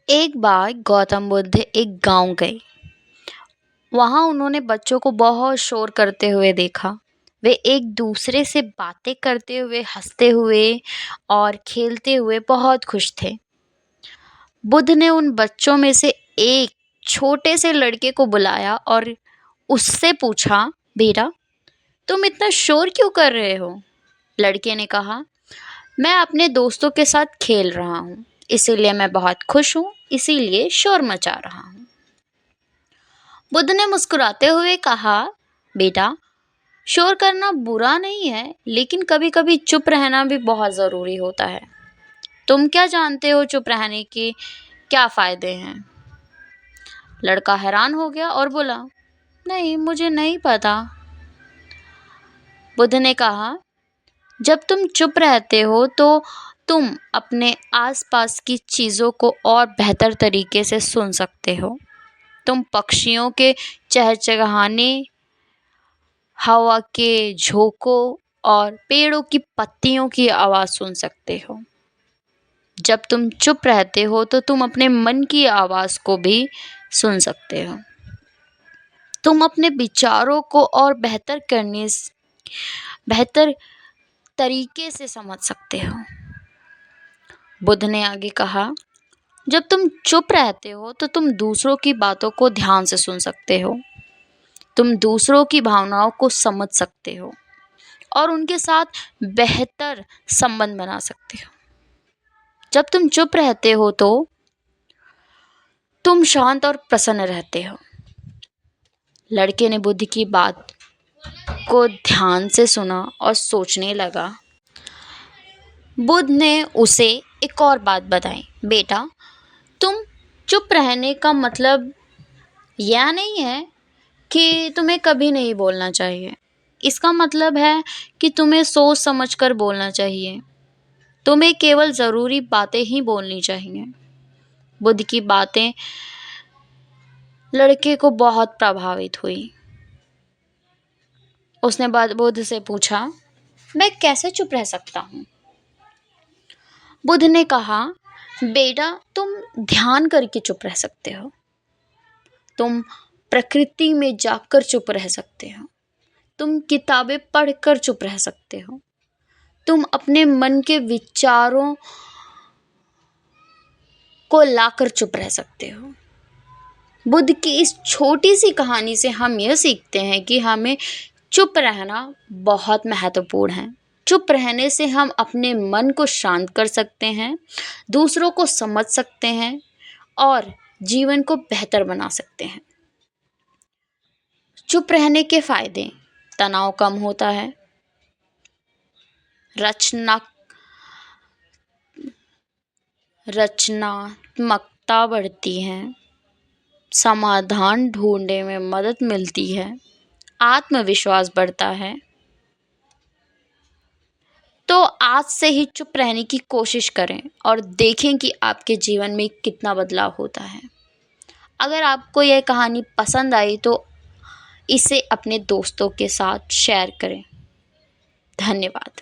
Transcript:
एक बार गौतम बुद्ध एक गांव गए। वहां उन्होंने बच्चों को बहुत शोर करते हुए देखा। वे एक दूसरे से बातें करते हुए, हंसते हुए और खेलते हुए बहुत खुश थे। बुद्ध ने उन बच्चों में से एक छोटे से लड़के को बुलाया और उससे पूछा, बेटा, तुम इतना शोर क्यों कर रहे हो? लड़के ने कहा, मैं अपने दोस्तों के साथ खेल रहा हूँ, इसीलिए मैं बहुत खुश हूँ, इसीलिए शोर मचा रहा हूँ। बुद्ध ने मुस्कुराते हुए कहा, बेटा, शोर करना बुरा नहीं है, लेकिन कभी कभी चुप रहना भी बहुत ज़रूरी होता है। तुम क्या जानते हो चुप रहने के क्या फ़ायदे हैं? लड़का हैरान हो गया और बोला, नहीं, मुझे नहीं पता। बुद्ध ने कहा, जब तुम चुप रहते हो तो तुम अपने आसपास की चीज़ों को और बेहतर तरीके से सुन सकते हो। तुम पक्षियों के चहचहाने, हवा के झोंकों और पेड़ों की पत्तियों की आवाज़ सुन सकते हो। जब तुम चुप रहते हो तो तुम अपने मन की आवाज़ को भी सुन सकते हो। तुम अपने विचारों को और बेहतर तरीके से समझ सकते हो। बुद्ध ने आगे कहा, जब तुम चुप रहते हो तो तुम दूसरों की बातों को ध्यान से सुन सकते हो। तुम दूसरों की भावनाओं को समझ सकते हो और उनके साथ बेहतर संबंध बना सकते हो। जब तुम चुप रहते हो तो तुम शांत और प्रसन्न रहते हो। लड़के ने बुद्ध की बात को ध्यान से सुना और सोचने लगा। बुद्ध ने उसे एक और बात बताई, बेटा, तुम चुप रहने का मतलब यह नहीं है कि तुम्हें कभी नहीं बोलना चाहिए। इसका मतलब है कि तुम्हें सोच समझकर बोलना चाहिए। तुम्हें केवल ज़रूरी बातें ही बोलनी चाहिए। बुद्ध की बातें लड़के को बहुत प्रभावित हुई। उसने बुद्ध से पूछा, मैं कैसे चुप रह सकता हूँ? बुद्ध ने कहा, बेटा, तुम ध्यान करके चुप रह सकते हो। तुम प्रकृति में जाकर चुप रह सकते हो। तुम किताबें पढ़कर चुप रह सकते हो। तुम अपने मन के विचारों को लाकर चुप रह सकते हो। बुद्ध की इस छोटी सी कहानी से हम यह सीखते हैं कि हमें चुप रहना बहुत महत्वपूर्ण है। चुप रहने से हम अपने मन को शांत कर सकते हैं, दूसरों को समझ सकते हैं और जीवन को बेहतर बना सकते हैं। चुप रहने के फायदे: तनाव कम होता है, रचनात्मकता बढ़ती है, समाधान ढूंढने में मदद मिलती है, आत्मविश्वास बढ़ता है। तो आज से ही चुप रहने की कोशिश करें और देखें कि आपके जीवन में कितना बदलाव होता है। अगर आपको यह कहानी पसंद आई तो इसे अपने दोस्तों के साथ शेयर करें। धन्यवाद।